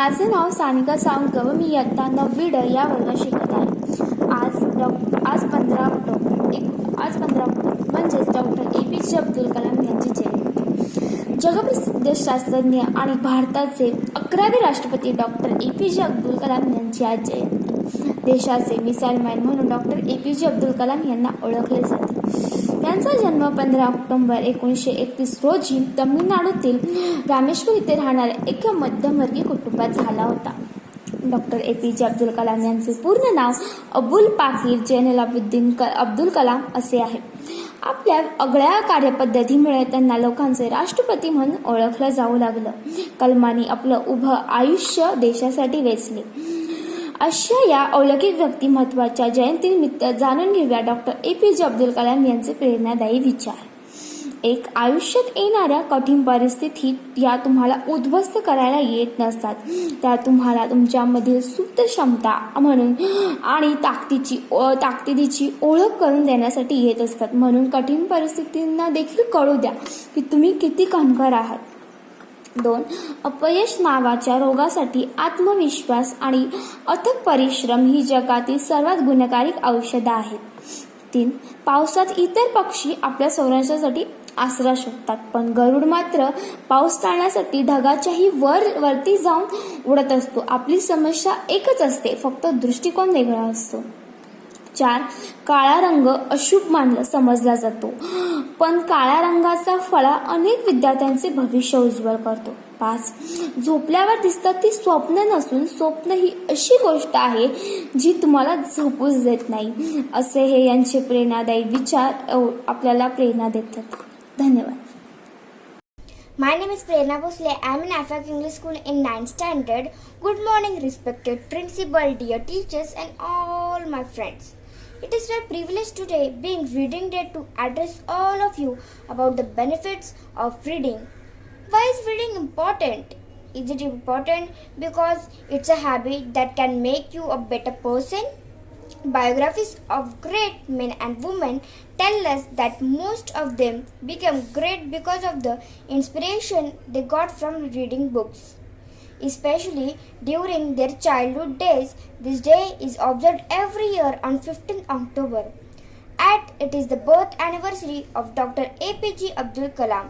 माझे नाव सानिका सावंत व मी इयत्ता 9वी ड या वर्गात शिकत आहे. आज 15 ऑक्टोबर म्हणजेच डॉक्टर APJ अब्दुल कलाम यांची जयंती. जगप्रसिद्ध शास्त्रज्ञ आणि भारताचे 11वे राष्ट्रपती डॉक्टर APJ अब्दुल कलाम यांची आज जयंती. देशाचे मिसाईल मॅन म्हणून डॉक्टर APJ अब्दुल कलाम यांना ओळखले जाते. त्यांचा जन्म 15 ऑक्टोबर 1931 रोजी तमिळनाडूतील रामेश्वर येथे राहणाऱ्या एका मध्यमवर्गीय कुटुंबात झाला होता. डॉक्टर APJ अब्दुल कलाम यांचे पूर्ण नाव अबुल पाकीर जैनुलाब्दीन अब्दुल कलाम असे आहे. आपल्या आगळ्या कार्यपद्धतीमुळे त्यांना लोकांचे राष्ट्रपती म्हणून ओळखलं जाऊ लागलं. कलामांनी आपलं उभं आयुष्य देशासाठी वेचले. अशा या अलौकिक व्यक्तिमत्वाच्या जयंतीनिमित्त जाणून घेऊया डॉक्टर APJ अब्दुल कलाम यांचे प्रेरणादायी विचार. एक, आयुष्यात येणाऱ्या कठीण परिस्थितीत या तुम्हाला उद्ध्वस्त करायला येत नसतात, त्या तुम्हाला तुमच्यामधील सुप्त क्षमता म्हणून आणि ताकदीची ओळख करून देण्यासाठी येत असतात. म्हणून कठीण परिस्थितींना देखील कळू द्या की तुम्ही किती कणखर आहात. 2, अपयश नावाच्या रोगासाठी आत्मविश्वास आणि अथक परिश्रम ही जगातील सर्वात गुणकारी औषधं आहेत. 3, पावसात इतर पक्षी आपल्या संरक्षणासाठी आसरा शोधतात, पण गरुड मात्र पाऊस टाळण्यासाठी ढगाच्याही वरती जाऊन उडत असतो. आपली समस्या एकच असते, फक्त दृष्टिकोन वेगळा असतो. 4, काळा रंग अशुभ समजला जातो, पण काळ्या रंगाचा फळा अनेक विद्यार्थ्यांचे भविष्य उज्ज्वल करतो. 5, झोपल्यावर दिसतात ती स्वप्न नसून स्वप्न ही अशी गोष्ट आहे जी तुम्हाला झोपूच देत नाही. असे हे यांचे प्रेरणादायी विचार आपल्याला प्रेरणा देतात. धन्यवाद. My name is Prerna Bhosle. I am in AFAC English School in 9th standard. Good morning, respected principal, dear teachers, and all my friends. It is my privilege today, being Reading Day, to address all of you about the benefits of reading. Why is reading important? Is it important because it's a habit that can make you a better person? Biographies of great men and women tell us that most of them became great because of the inspiration they got from reading books. Especially during their childhood days, this day is observed every year on 15th October. It is the birth anniversary of Dr. APJ Abdul Kalam,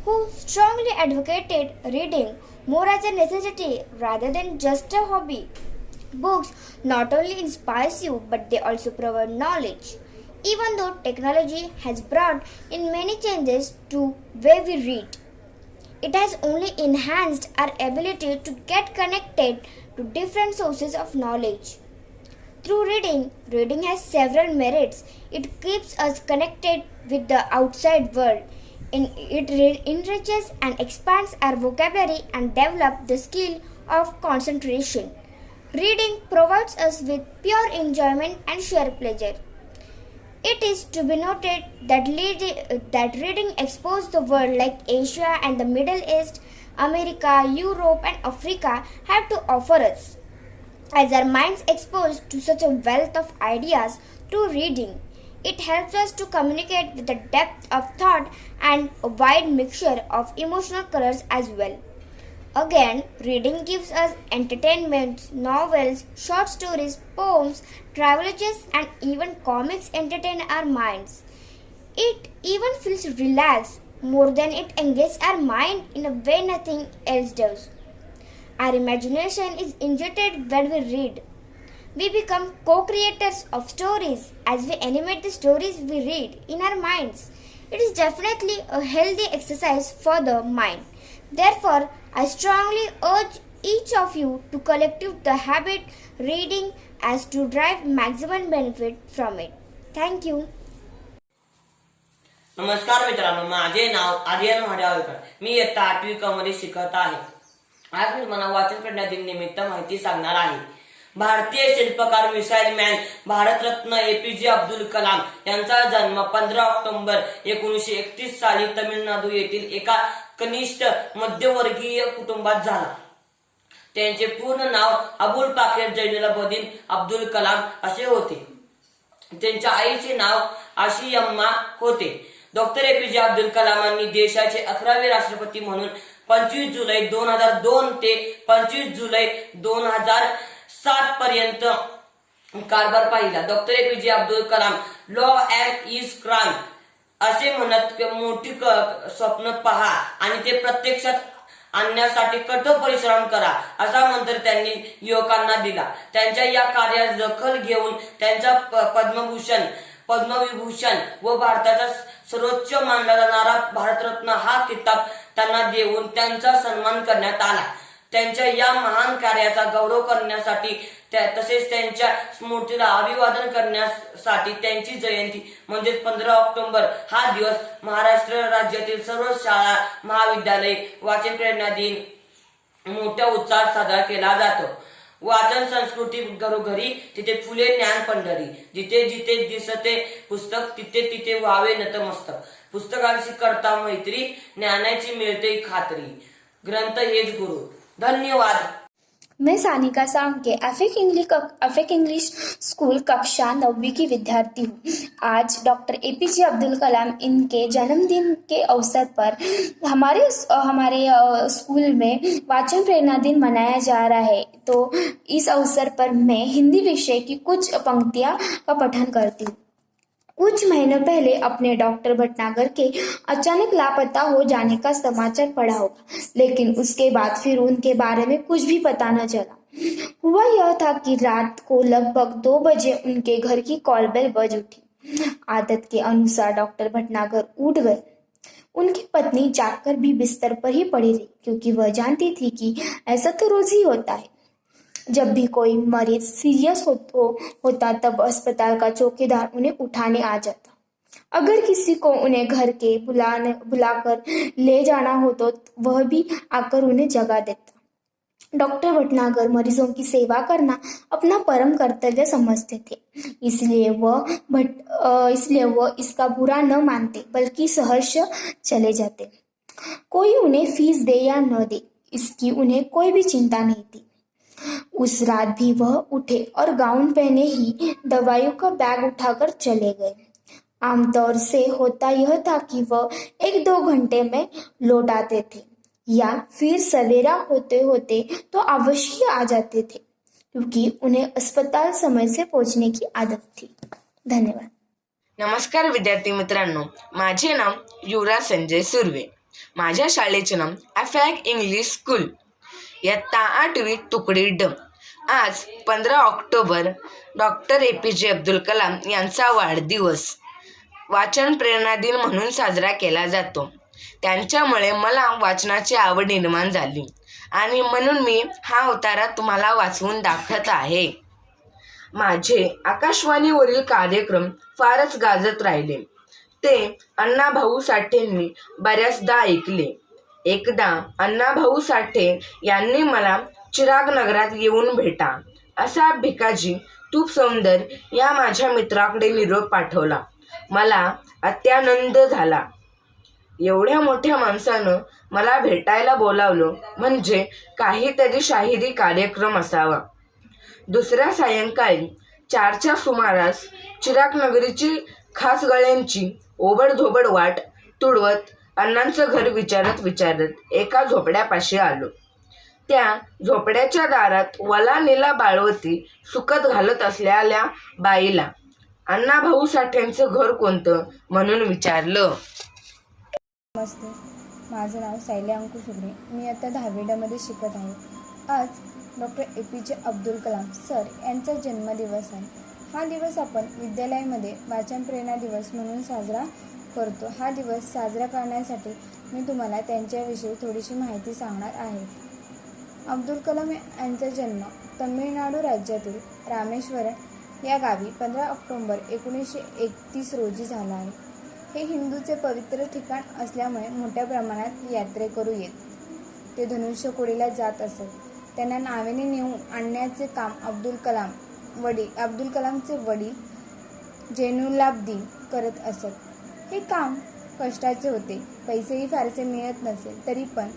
who strongly advocated reading more as a necessity rather than just a hobby. Books not only inspire you, but they also provide knowledge. Even though technology has brought in many changes to way we read, it has only enhanced our ability to get connected to different sources of knowledge. Through reading has several merits. It keeps us connected with the outside world. It enriches and expands our vocabulary and develops the skill of concentration. Reading provides us with pure enjoyment and sheer pleasure. It is to be noted that reading exposed the world like Asia and the Middle East, America, Europe and Africa have to offer us. As our minds exposed to such a wealth of ideas through reading, it helps us to communicate with a depth of thought and a wide mixture of emotional colors as well. Again, reading gives us entertainment. Novels, short stories, poems, travelogues and even comics entertain our minds. It even feels relaxed more than it engages our mind in a way nothing else does. Our imagination is injected when we read. We become co-creators of stories as we animate the stories we read in our minds. It is definitely a healthy exercise for the mind. Therefore, I strongly urge each of you to cultivate the habit reading as to derive maximum benefit from it. Thank you. नमस्कार मित्रांनो, माझे नाव आर्यन महादेवकर. मी इयत्ता 8वी क मध्ये शिकत आहे. आज मी तुम्हाला वाचन प्रेरणा दिन निमित्त माहिती सांगणार आहे. भारतीय शिल्पकार missile man Bharat Ratna APJ Abdul Kalam यांचा जन्म 15 ऑक्टोबर 1931 साली तमिळनाडू येथील एका कनिष्ठ मध्यमवर्गीय कुटुंबात झाला. त्यांचे पूर्ण नाव अबुल पाकीर जैनुलाब्दीन अब्दुल कलाम असे होते. त्यांच्या आईचे नाव आशियाम्मा होते. डॉक्टर APJ अब्दुल कलामांनी देशाचे 11वे राष्ट्रपती म्हणून 25 जुलै 2002 ते 25 जुलै 2007 पर्यंत कारभार पाहिला. Doctor APJ Abdul Kalam law and is crime असे म्हणत मोठी स्वप्न पहा आणि ते प्रत्यक्षात आणण्यासाठी कठोर परिश्रम करा असा मंत्र त्यांनी युवकांना दिला. त्यांच्या या कार्यात दखल घेऊन त्यांचा पद्मविभूषण व भारताचा सर्वोच्च मानला जाणारा भारतरत्न हा किताब त्यांना देऊन त्यांचा सन्मान करण्यात आला. त्यांच्या या महान कार्याचा गौरव करण्यासाठी तसेच त्यांच्या स्मृतीला अभिवादन करण्यासाठी त्यांची जयंती म्हणजे 15 ऑक्टोबर हा दिवस महाराष्ट्र राज्यातील सर्व शाळा महाविद्यालय वाचन प्रेरणा दिन मोठ्या उत्साहात साजरा केला जातो. वाचन संस्कृती घरोघरी तिथे फुले ज्ञान पंढरी, जिथे जिथे दिसते पुस्तक तिथे तिथे व्हावे नतमस्तक. पुस्तकांशी करता मैत्री, ज्ञानाची मिळते खात्री, ग्रंथ हेच गुरु. धन्यवाद. मैं सानिका सांके अफेक इंग्लिश स्कूल कक्षा 9वीं की विद्यार्थी हूँ. आज डॉक्टर एपीजे अब्दुल कलाम इनके जन्मदिन के अवसर पर हमारे स्कूल में वाचन प्रेरणा दिन मनाया जा रहा है. तो इस अवसर पर मैं हिंदी विषय की कुछ पंक्तियाँ का पठन करती हूँ. कुछ महीनों पहले अपने डॉक्टर भटनागर के अचानक लापता हो जाने का समाचार पढ़ा होगा, लेकिन उसके बाद फिर उनके बारे में कुछ भी पता न चला. हुआ यह था कि रात को लगभग 2 बजे उनके घर की कॉल बेल बज उठी. आदत के अनुसार डॉक्टर भटनागर उठ गए. उनकी पत्नी जागकर भी बिस्तर पर ही पड़ी रही, क्योंकि वह जानती थी कि ऐसा तो रोज ही होता है. जब भी कोई मरीज सीरियस होता तब अस्पताल का चौकीदार उन्हें उठाने आ जाता. अगर किसी को उन्हें घर के बुलाकर ले जाना हो तो वह भी आकर उन्हें जगा देता. डॉक्टर भटनागर मरीजों की सेवा करना अपना परम कर्तव्य समझते थे, इसलिए वह इसका बुरा न मानते बल्कि सहर्ष चले जाते. कोई उन्हें फीस दे या न दे, इसकी उन्हें कोई भी चिंता नहीं थी. उस रात भी वह उठे और गाउन पहने ही दवाइयों का बैग उठाकर चले गए. आमतौर से होता यह था कि वह 1-2 घंटे में लौट आते थे या फिर सवेरा होते होते तो अवश्य ही आ जाते थे, क्योंकि उन्हें अस्पताल समय से पहुंचने की आदत थी. धन्यवाद. नमस्कार विद्यार्थी मित्रांनो, माझे नाव युवराज संजय सुर्वे. माझ्या शाळेचे नाव अफॅक इंग्लिश स्कूल, इयत्ता 8वी तुकडी ड. आज 15 October doctor APJ Abdul Kalam यांचा वाढदिवस वाचन प्रेरणा दिन म्हणून साजरा केला जातो. त्यांच्यामुळे मला वाचनाची आवड निर्माण झाली आणि म्हणून मी हा उतारा तुम्हाला वाचवून दाखवत आहे. माझे आकाशवाणीवरील कार्यक्रम फारच गाजत राहिले. ते अण्णाभाऊ साठेंनी बऱ्याचदा ऐकले. एकदा अण्णाभाऊ साठे यांनी मला चिराग नगरात येऊन भेटा असा भिकाजी तूप सौंदर या माझ्या मित्राकडे निरोप पाठवला. मला अत्यानंद झाला. एवढ्या मोठ्या माणसानं मला भेटायला बोलावलं म्हणजे काहीतरी शाहिरी कार्यक्रम असावा. दुसऱ्या सायंकाळी 4च्या सुमारास चिराग नगरीची खास गळ्यांची ओबडधोबड वाट तुडवत अण्णांचं घर विचारत एका झोपड्यापाशी आलो. त्या झोपड्याच्या दारात वलानीला बाळवती सुकत घालत असलेल्या बाईला अण्णाभाऊ साठेंचं घर कोणतं म्हणून विचारलं. नमस्ते, माझं नाव सायली अंकुश उगडे. मी आता 10वी मध्ये शिकत आहे. आज doctor APJ Abdul Kalam sir यांचा जन्मदिवस आहे. हा दिवस आपण विद्यालयामध्ये वाचन प्रेरणा दिवस म्हणून साजरा करतो. हा दिवस साजरा करण्यासाठी मी तुम्हाला त्यांच्याविषयी थोडीशी माहिती सांगणार आहे. अब्दुल कलाम यांचा जन्म तमिळनाडू राज्यातील रामेश्वरम या गावी 15 ऑक्टोबर 1931 रोजी झाला आहे. हे हिंदूचे पवित्र ठिकाण असल्यामुळे मोठ्या प्रमाणात यात्रेकरू येत. ते धनुष्यकोडीला जात असत. त्यांना नावेने नेऊन आणण्याचे काम अब्दुल कलामचे वडील जैनुलाब्दीन करत असत. हे काम कष्टाचे होते. पैसेही फारसे मिळत नसे, तरी पण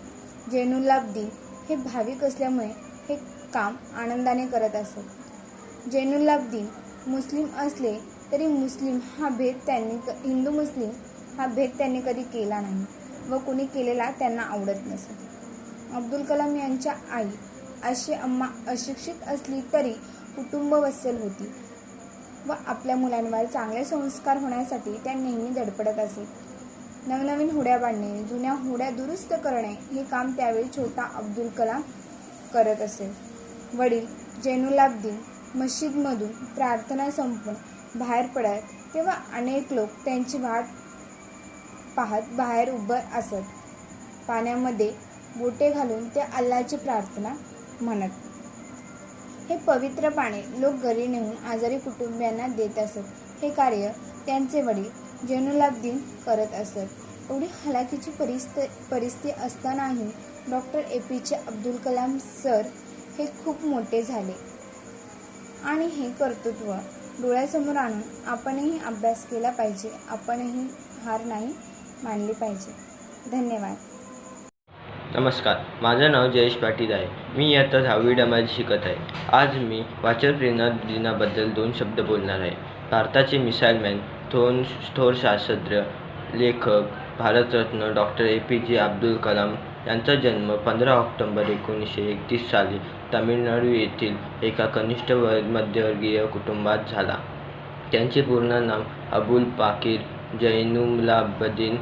जैनुलाब्दीन हे भाविक असल्यामुळे हे काम आनंदाने करत असत. जैनुलाब्दीन मुस्लिम असले तरी हिंदू मुस्लिम हा भेद त्यांनी कधी केला नाही व कुणी केलेला त्यांना आवडत नसे. अब्दुल कलाम यांच्या आई आशी अम्मा अशिक्षित असली तरी कुटुंबवत्सल होती व आपल्या मुलांवर चांगले संस्कार होण्यासाठी त्या नेहमी धडपडत असे. नवनवीन होड्या बांधणे, जुन्या होड्या दुरुस्त करणे हे काम त्यावेळी छोटा अब्दुल कलाम करत असे. वडील जैनुलाब्दीन मशीदमधून प्रार्थना संपून बाहेर पडत तेव्हा अनेक लोक त्यांची वाट पाहत बाहेर उभं असत. पाण्यामध्ये बोटे घालून ते अल्लाची प्रार्थना म्हणत. हे पवित्र पाणी लोक घरी नेऊन आजारी कुटुंबियांना देत असत. हे कार्य त्यांचे वडील जैनुलाब्दीन करत असत. एवढी हलाखीची परिस्थिती असतानाही doctor APJ Abdul Kalam sir हे खूप मोठे झाले आणि हे कर्तृत्व डोळ्यासमोर आणून आपणही अभ्यास केला पाहिजे. आपणही हार नाही मानली पाहिजे. धन्यवाद. नमस्कार, माझं नाव जयेश पाटील आहे. मी इयत्ता 10वी मध्ये शिकत आहे. आज मी वाचन प्रेरणा दिनाबद्दल 2 शब्द बोलणार आहे. भारताचे मिसाईल मॅन, थोर शास्त्रज्ञ, लेखक, भारतरत्न डॉक्टर APJ अब्दुल कलाम यांचा जन्म 15 ऑक्टोबर 1931 साली तामिळनाडू येथील एका कनिष्ठ मध्यमवर्गीय कुटुंबात झाला. त्यांचे पूर्ण नाव अबुल पाकीर जैनुलाब्दीन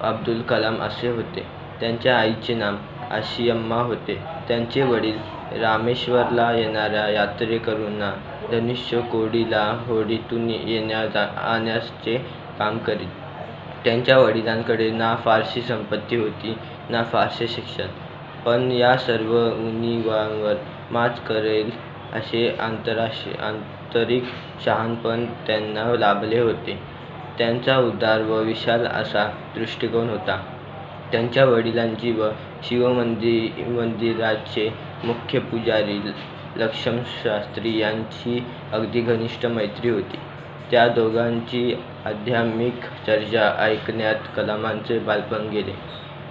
अब्दुल कलाम असे होते. त्यांच्या आईचे नाव आशियम्मा होते. त्यांचे वडील रामेश्वरला येणाऱ्या यात्रेकरूंना धनुष्यकोडीला होडीतून आणण्याचे काम करीत. त्यांच्या वडिलांकडे ना फारशी संपत्ती होती ना फारसे शिक्षण, पण या सर्व उणिवांवर मात करेल असे आंतरिक शहाणपण त्यांना लाभले होते. त्यांचा उदार व विशाल असा दृष्टिकोन होता. त्यांच्या वडिलांची व शिवमंदिराचे मुख्य पुजारी लक्ष्मणशास्त्री यांची अगदी घनिष्ठ मैत्री होती. त्या दोघांची आध्यात्मिक चर्चा ऐकण्यात कलामांचे बालपण गेले.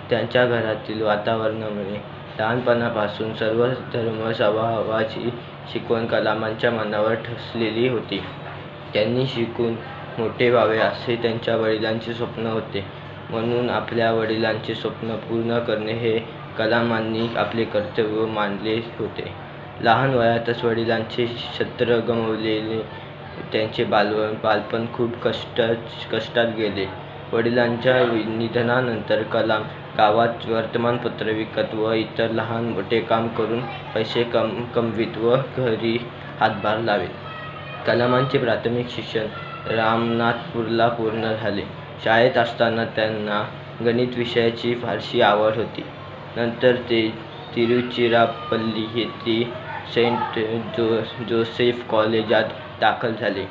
त्यांच्या घरातील वातावरणामुळे लहानपणापासून सर्व धर्मसमभावाची शिकवण कलामांच्या मनावर ठसलेली होती. त्यांनी शिकून मोठे व्हावे असे त्यांच्या वडिलांचे स्वप्न होते. म्हणून आपल्या वडिलांचे स्वप्न पूर्ण करणे हे कलामांनी आपले कर्तव्य मानले होते. लहान वयातच वडिलांचे छत्र गमावलेले त्यांचे बालपण खूप कष्टात गेले. वडिलांच्या निधनानंतर कलाम गावात वर्तमानपत्र विकत व इतर लहान मोठे काम करून पैसे कमवीत व घरी हातभार लावीत. कलामांचे प्राथमिक शिक्षण रामनाथपूरला पूर्ण झाले. शाळेत असताना त्यांना गणित विषयाची फारशी आवड होती. नंतर ते तिरुचिरापल्ली येथे सेंट जोसेफ कॉलेजात दाखल झाले.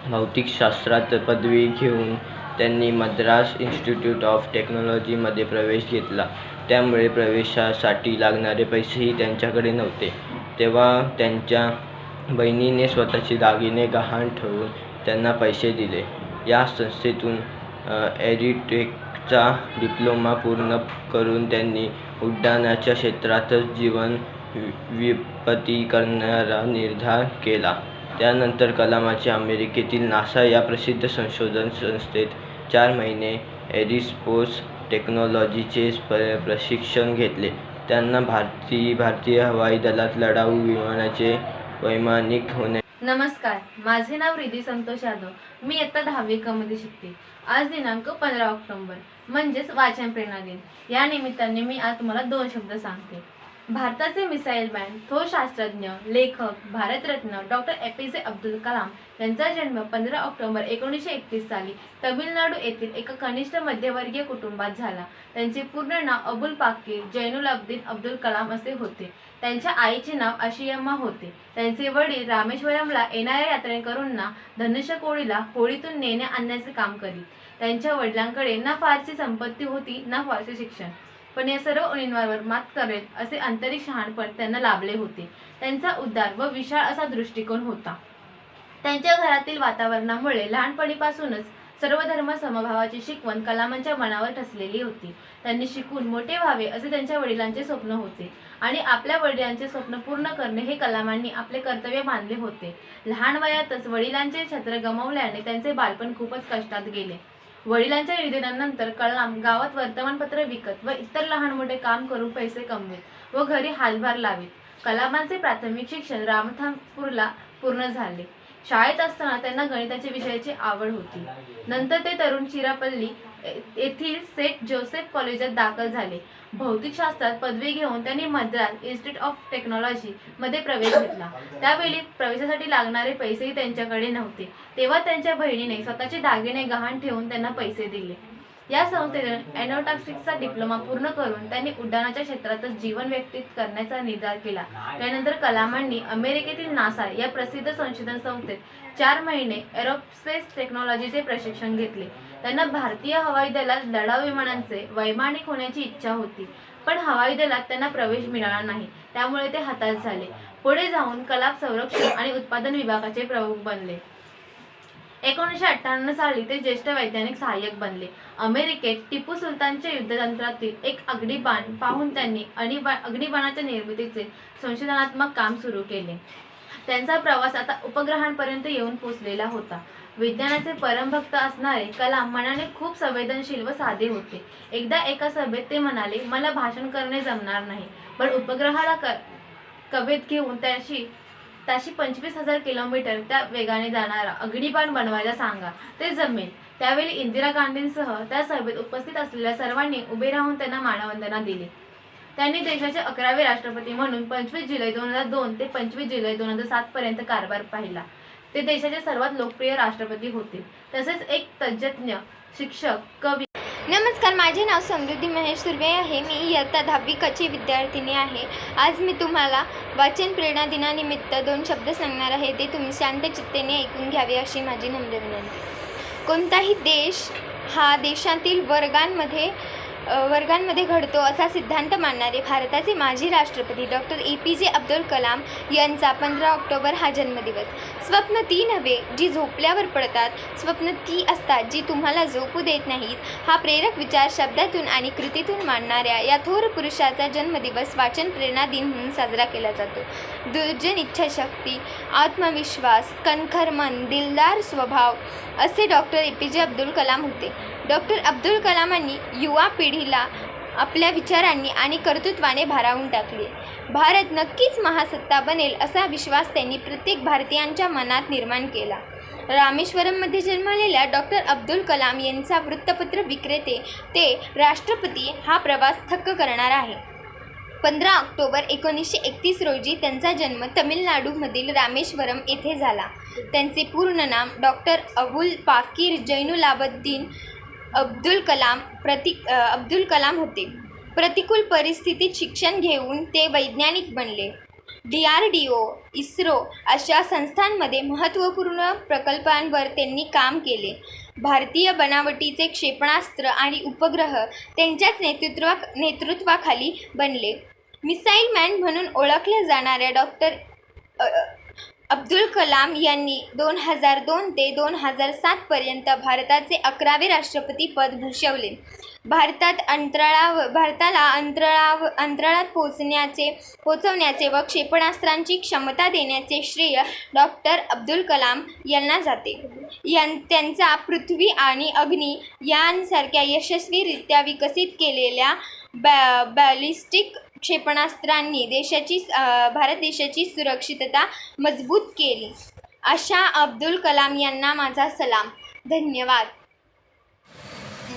भौतिकशास्त्रात पदवी घेऊन त्यांनी मद्रास इन्स्टिट्यूट ऑफ टेक्नॉलॉजीमध्ये प्रवेश घेतला. त्यामुळे प्रवेशासाठी लागणारे पैसेही त्यांच्याकडे नव्हते. तेव्हा त्यांच्या बहिणीने स्वतःचे दागिने गहाण ठेवून त्यांना पैसे दिले. या संस्थेतून एरिटेकचा डिप्लोमा पूर्ण करून त्यांनी उड्डाणाच्या क्षेत्रातच जीवन व्युत्पत्ती करण्याचा निर्धार केला. त्यानंतर कलामांनी अमेरिकेतील नासा या प्रसिद्ध संशोधन संस्थेत 4 महिने एरोस्पेस टेक्नॉलॉजीचे प्रशिक्षण घेतले. त्यांना भारतीय हवाई दलात लढाऊ विमानाचे वैमानिक होणे. नमस्कार, माझे नाव रिधी संतोष यादव. मी इयत्ता 10वी मध्ये शिकते. आज दिनांक 15 ऑक्टोबर म्हणजेच वाचन प्रेरणा दिन. या निमित्ताने मी आज तुम्हाला 2 शब्द सांगते. भारताचे मिसाईल मॅन, थोर शास्त्रज्ञ, लेखक, भारतरत्न डॉक्टर APJ अब्दुल कलाम यांचा जन्म 15 ऑक्टोबर 1931 साली तमिळनाडू येथील एका कनिष्ठ मध्यमवर्गीय कुटुंबात झाला. त्यांचे पूर्ण नाव अबुल पाकीर जैनुलाब्दीन अब्दुल कलाम असे होते. त्यांच्या आईचे नाव आशियम्मा होते. त्यांचे वडील रामेश्वरमला येणाऱ्या यात्रेकरूंना धनुष्यकोडीला होडीतून नेण्या आणण्याचे काम करीत. त्यांच्या वडिलांकडे ना फारशी संपत्ती होती ना फारसे शिक्षण, पण या सर्व उणीवांवर मात करेल असे आंतरिक शहाणपण त्यांना लाभले होते. त्यांचा उदार व विशाल असा दृष्टिकोन होता. त्यांच्या घरातील वातावरणामुळे लहानपणीपासूनच सर्व धर्म समभावाची शिकवण कलामांच्या मनावर ठसलेली होती. त्यांनी शिकून मोठे व्हावे असे त्यांच्या वडिलांचे स्वप्न होते आणि आपल्या वडिलांचे स्वप्न पूर्ण करणे हे कलामांनी आपले कर्तव्य मानले होते. लहान वयातच वडिलांचे छत्र गमावल्याने त्यांचे बालपण खूपच कष्टात गेले. वडिलांच्या निधनानंतर कलाम गावात वर्तमानपत्र विकत व इतर लहान मोठे काम करून पैसे कमवीत व घरी हातभार लावीत. कलामांचे प्राथमिक शिक्षण रामथापूरला पूर्ण झाले. शाळेत असताना त्यांना गणिताच्या विषयाची आवड होती. नंतर ते तरुण चिरापल्ली येथील सेंट जोसेफ कॉलेजात दाखल झाले. भौतिकशास्त्रात पदवी घेऊन त्यांनी मद्रास इन्स्टिट्यूट ऑफ टेक्नॉलॉजी मध्ये प्रवेश घेतला. त्यावेळी प्रवेशासाठी लागणारे पैसेही त्यांच्याकडे नव्हते. तेव्हा त्यांच्या बहिणीने स्वतःचे दागिने गहाण ठेवून त्यांना पैसे दिले. या संस्थेतून एरोनॉटिक्सचा डिप्लोमा पूर्ण करून त्यांनी उड्डाणाच्या क्षेत्रातच जीवन व्यतीत करण्याचा निर्धार केला. त्यानंतर कलामांनी अमेरिकेतील नासा या प्रसिद्ध संशोधन संस्थेत 4 महिने एरोस्पेस टेक्नॉलॉजीचे प्रशिक्षण घेतले. त्यांना भारतीय हवाई दलात लढाऊ विमानांचे वैमानिक होण्याची इच्छा होती, पण हवाई दलात त्यांना प्रवेश मिळाला नाही. त्यामुळे ते हताश झाले. पुढे जाऊन कलाम संरक्षण आणि उत्पादन विभागाचे प्रमुख बनले. 1958 साली ते ज्येष्ठ वैज्ञानिक सहाय्यक बनले. अमेरिकेत टिपू सुलतानच्या युद्धतंत्रातील एक अग्निबाण पाहून त्यांनी अग्निबाणाच्या निर्मितीचे संशोधनात्मक काम सुरू केले. त्यांचा प्रवास आता उपग्रहांपर्यंत येऊन पोहोचलेला होता. विज्ञानाचे परमभक्त असणारे कलाम मनाने खूप संवेदनशील व साधे होते. एकदा एका सभेत ते म्हणाले, मला भाषण करणे जमणार नाही, पण उपग्रहाला कवेत घेऊन ताशी 25,000 किलोमीटर त्या वेगाने जाणारा अग्निबाण बनवायला सांगा, ते जमेल. त्यावेळी इंदिरा गांधींसह त्या सभेत उपस्थित असलेल्या सर्वांनी उभे राहून त्यांना मानवंदना दिली. त्यांनी देशाचे 11वे राष्ट्रपती म्हणून 25 जुलै 2002 ते 25 जुलै 2007 पर्यंत कारभार पाहिला. ते देशाचे सर्वात लोकप्रिय राष्ट्रपती होते. तसेच एक तज्ज्ञ, शिक्षक, कवी. नमस्कार, माझे नाव समृद्धी महेश सुर्वे आहे. मी इयत्ता 10वी कची विद्यार्थिनी आहे. आज मी तुम्हाला वाचन प्रेरणा दिनानिमित्त 2 शब्द सांगणार आहे. ते तुम्ही शांत चित्तेने ऐकून घ्यावे अशी माझी नम्र विनंती. कोणताही देश हा देशातील वर्गांमध्ये घडतो असा सिद्धांत मानणारे भारताचे माजी राष्ट्रपती डॉक्टर APJ अब्दुल कलाम यांचा 15 ऑक्टोबर हा जन्मदिवस. स्वप्न ती नव्हे जी झोपल्यावर पडतात, स्वप्न ती असतात जी तुम्हाला झोपू देत नाहीत. हा प्रेरक विचार शब्दातून आणि कृतीतून मांडणाऱ्या या थोर पुरुषाचा जन्मदिवस वाचन प्रेरणा दिन म्हणून साजरा केला जातो. दुर्जन इच्छाशक्ती, आत्मविश्वास, कणखर मन, दिलदार स्वभाव असे डॉक्टर APJ अब्दुल कलाम होते. डॉक्टर अब्दुल कलामांनी युवा पिढीला आपल्या विचारांनी आणि कर्तृत्वाने भारावून टाकले. भारत नक्कीच महासत्ता बनेल असा विश्वास त्यांनी प्रत्येक भारतीयांच्या मनात निर्माण केला. रामेश्वरममध्ये जन्मलेल्या डॉक्टर अब्दुल कलाम यांचा वृत्तपत्र विक्रेते ते राष्ट्रपती हा प्रवास थक्क करणार आहे. 15 ऑक्टोबर 1931 रोजी त्यांचा जन्म तमिळनाडूमधील रामेश्वरम येथे झाला. त्यांचे पूर्ण नाम डॉक्टर अबुल पाकीर जैनुलाब्दीन अब्दुल कलाम होते. प्रतिकूल परिस्थितीत शिक्षण घेऊन ते वैज्ञानिक बनले. DRDO, इस्रो अशा संस्थांमध्ये महत्त्वपूर्ण प्रकल्पांवर त्यांनी काम केले. भारतीय बनावटीचे क्षेपणास्त्र आणि उपग्रह त्यांच्याच नेतृत्वाखाली बनले. मिसाईल मॅन म्हणून ओळखल्या जाणाऱ्या डॉक्टर अब्दुल कलाम यांनी 2002 ते 2007 पर्यंत भारताचे 11वे राष्ट्रपती पद भूषवले. भारताला अंतराळात पोहोचवण्याचे व क्षेपणास्त्रांची क्षमता देण्याचे श्रेय डॉक्टर अब्दुल कलाम यांना जाते. त्यांचा पृथ्वी आणि अग्नी यांसारख्या यशस्वीरित्या विकसित केलेल्या बॅलिस्टिक क्षेपणास्त्रांनी भारत देशाची सुरक्षितता मजबूत केली. अशा अब्दुल कलाम यांना माझा सलाम. धन्यवाद.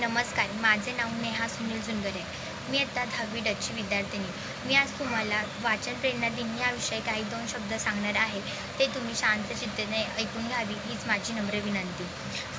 नमस्कार, माझे नाव नेहा सुनील जुनगरे. मी आता 10वी डची विद्यार्थिनी. मी आज तुम्हाला वाचन प्रेरणा दिन याविषयी काही 2 शब्द सांगणार आहे. ते तुम्ही शांत चित्तेने ऐकून घ्यावी हीच माझी नम्र विनंती.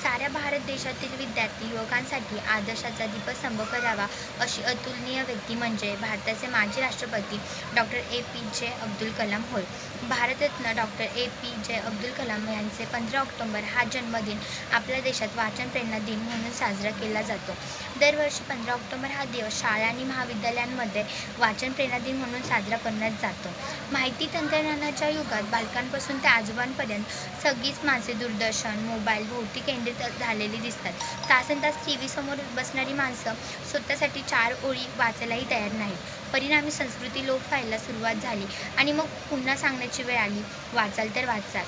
साऱ्या भारत देशातील विद्यार्थी युवकांसाठी आदर्शाचा दीपस्तंभ करावा अशी अतुलनीय व्यक्ती म्हणजे भारताचे माजी राष्ट्रपती डॉक्टर APJ अब्दुल कलाम होय. भारतरत्न डॉक्टर APJ अब्दुल कलाम यांचे 15 ऑक्टोबर हा जन्मदिन आपल्या देशात वाचन प्रेरणा दिन म्हणून साजरा केला जातो. दरवर्षी 15 ऑक्टोबर हा दिवस शाळा आणि महाविद्यालयांमध्ये वाचन प्रेरणा दिन म्हणून साजरा करण्यात जातो. माहिती तंत्रज्ञानाच्या युगात बालकांपासून ते आजोबांपर्यंत सगळीच माणसे दूरदर्शन, मोबाईल भोवती केंद्रित झालेली दिसतात. तासनतास TV समोर बसणारी माणसं स्वतःसाठी 4 ओळी वाचायलाही तयार नाहीत. परिणामी संस्कृती लोप व्हायला सुरुवात झाली आणि मग पुन्हा सांगण्याची वेळ आली, वाचाल तर वाचाल.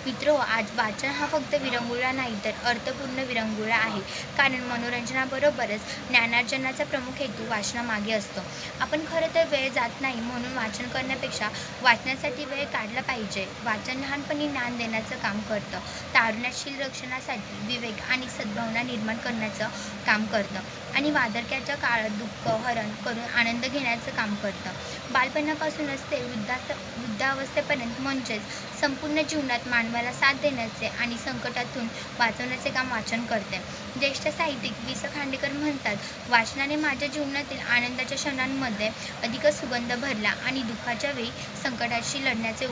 मित्रो, आज वाचन हा फक्त विरंगुळा नाही तर अर्थपूर्ण विरंगुळा आहे. कारण मनोरंजनाबरोबरच ज्ञानार्जनाचा प्रमुख हेतू वाचनामागे असतो. आपण खरं तर वेळ जात नाही म्हणून वाचन करण्यापेक्षा वाचण्यासाठी वेळ काढला पाहिजे. वाचन लहानपणी ज्ञान देण्याचं काम करतं, तारुण्यात शील रक्षणासाठी विवेक आणि सद्भावना निर्माण करण्याचं काम करतं आणि वार्धक्याच्या काळात दुःख हरण करून आनंद घेण्याचं काम करतं. बालपणापासूनच ते वृद्धावस्थेपर्यंत म्हणजेच संपूर्ण जीवनात मानवाला साथ देण्याचे आणि संकटातून वाचवण्याचे काम वाचन करते. ज्येष्ठ साहित्यिक वि. स. खांडेकर म्हणतात, वाचनाने माझ्या जीवनातील आनंदाच्या क्षणांमध्ये अधिकच सुगंध भरला आणि दुःखाच्या वेळी संकटाशी लढण्याचे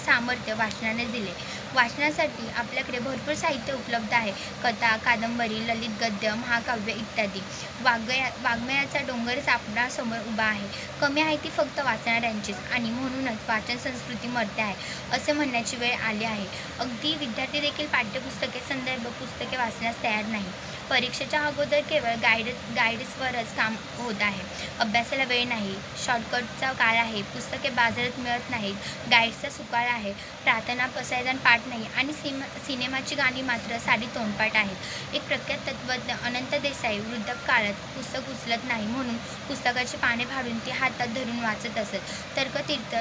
सामर्थ्य वाचनाने दिले. वाचनासाठी आपल्याकडे भरपूर साहित्य उपलब्ध आहे. कथा, कादंबरी, ललित गद्य, महाकाव्य इत्यादी. वाङ्मयाचा डोंगर आपणासमोर उभा आहे. कमी आहे ती फक्त वाचणाऱ्यांचीच आणि म्हणूनच वाचन संस्कृती मरते आहे असे म्हणण्याची वेळ आली आहे. अगदी विद्यार्थी देखील पाठ्यपुस्तके, संदर्भ पुस्तके वाचण्यास तयार नाही. परीक्षेच्या अगोदर केवळ गाईड्सवरच काम होत आहे. अभ्यासाला वेळ नाही. शॉर्टकटचा काळ आहे. पुस्तके बाजारात मिळत नाहीत. गाईड्सचा सुकाळ आहे. प्रार्थना, पसायदान पाठ नाही आणि सिनेमाची गाणी मात्र सारी तोंडपाठ आहेत. एक प्रख्यात तत्त्वज्ञ अनंत देसाई वृद्धकाळात पुस्तक उचलत नाही म्हणून पुस्तकाची पाने फाडून ती हातात धरून वाचत असत. तर्कतीर्थ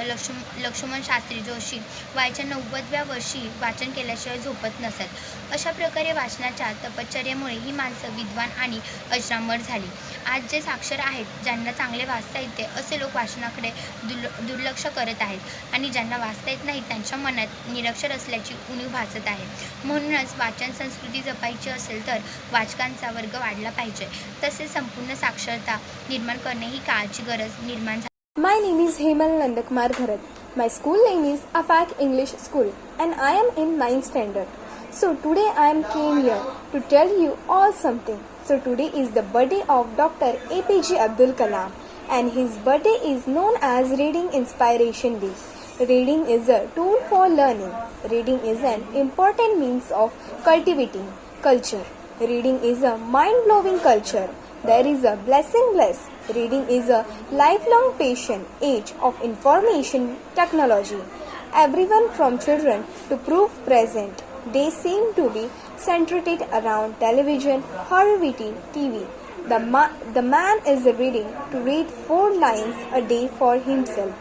लक्ष्मण शास्त्री जोशी वयाच्या 90व्या वर्षी वाचन केल्याशिवाय झोपत नसत. अशा प्रकारे वाचनाच्या तपश्चर्येमुळे ही माणसं विद्वान आणि अजरामर झाली. आज जे साक्षर आहेत, ज्यांना चांगले वाचता येते असे लोक वाचनाकडे दुर्लक्ष करत आहेत आणि ज्यांना वाचता येत नाही त्यांच्या मनात निरक्षर असल्याची उणीव भासत आहे. म्हणूनच वाचन संस्कृती जपायची असेल तर वाचकांचा वर्ग वाढला पाहिजे. तसेच संपूर्ण साक्षरता निर्माण करणे ही काळाची गरज निर्माण झाली. My name is Hemal Nandakumar Bharat. My school name is AFAC English School and I am in 9th standard. So today I came here to tell you all something. So today is the birthday of Dr. APJ Abdul Kalam and his birthday is known as Reading Inspiration Day. Reading is a tool for learning. Reading is an important means of cultivating culture. Reading is a mind-blowing culture. There is a blessing bless. Reading is a lifelong patient age of information technology. Everyone from children to prove present. They seem to be centered around television, horror TV. The man is reading to read 4 lines a day for himself.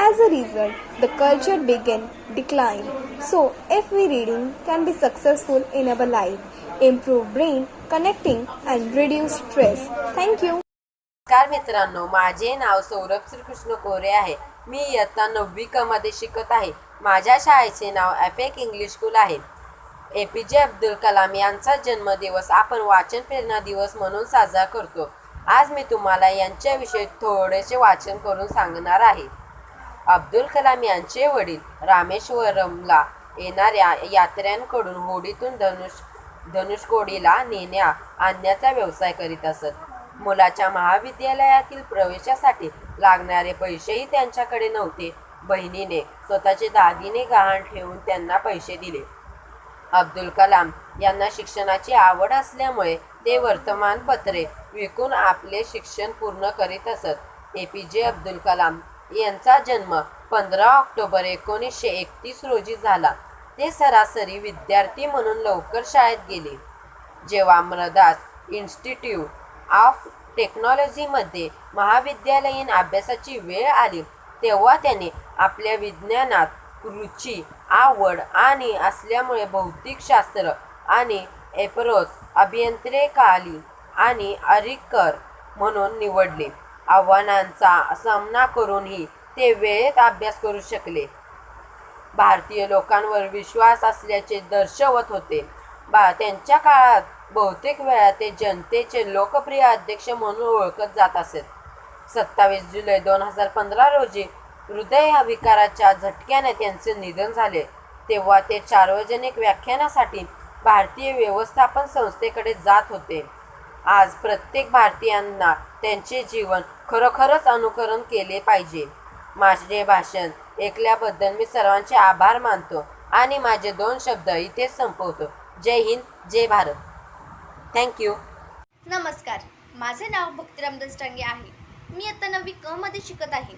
As a result, the culture began decline. So, if we reading can be successful in our life, improve brain connecting and reduce stress. Thank you. नमस्कार मित्रांनो, माझे नाव सौरभ श्रीकृष्ण कोरे आहे. मी इयत्ता 9वी क मध्ये शिकत आहे. माझ्या शाळेचे नाव AFAC इंग्लिश स्कूल आहे. APJ अब्दुल कलाम यांचा जन्मदिवस आपण वाचन प्रेरणा दिवस म्हणून साजरा करतो. आज मी तुम्हाला यांच्याविषयी थोडेसे वाचन करून सांगणार आहे. अब्दुल कलाम यांचे वडील रामेश्वरमला येणाऱ्या यात्र्यांकडून होडीतून धनुष्कोडीला नेण्या आणण्याचा व्यवसाय करीत असत. मुलाच्या महाविद्यालयातील प्रवेशासाठी लागणारे पैसेही त्यांच्याकडे नव्हते. बहिणीने स्वतःचे दागिने गहाण ठेवून त्यांना पैसे दिले. अब्दुल कलाम यांना शिक्षणाची आवड असल्यामुळे ते वर्तमानपत्रे विकून आपले शिक्षण पूर्ण करीत असत. APJ अब्दुल कलाम यांचा जन्म 15 ऑक्टोबर 1931 रोजी झाला. ते सरासरी विद्यार्थी म्हणून लवकर शाळेत गेले. जेव्हा मद्रास इन्स्टिट्यूट ऑफ टेक्नॉलॉजीमध्ये महाविद्यालयीन अभ्यासाची वेळ आली तेव्हा त्याने आपल्या विज्ञानात रुची, आवड आणि असल्यामुळे भौतिकशास्त्र आणि एप्रोस अभियांत्रिकी आणि अरिकर म्हणून निवडले. आव्हानांचा सामना करूनही ते वेळेत अभ्यास करू शकले. भारतीय लोकांवर विश्वास असल्याचे दर्शवत होते. त्यांच्या काळात बहुतेक वेळा ते जनतेचे लोकप्रिय अध्यक्ष म्हणून ओळखत जात असत. 27 जुलै 2015 रोजी हृदयविकाराच्या झटक्याने त्यांचे निधन झाले. तेव्हा ते सार्वजनिक व्याख्यानासाठी भारतीय व्यवस्थापन संस्थेकडे जात होते. आज प्रत्येक भारतीयांना त्यांचे जीवन खरोखरच अनुकरण केले पाहिजे. माझे भाषण ऐकल्याबद्दल मी सर्वांचे आभार मानतो आणि माझे 2 शब्द इथेच संपवतो. जय हिंद, जय भारत. थँक्यू. नमस्कार, माझे नाव भक्तिराम दसटांगे आहे. मी आता 9वी क मध्ये शिकत आहे.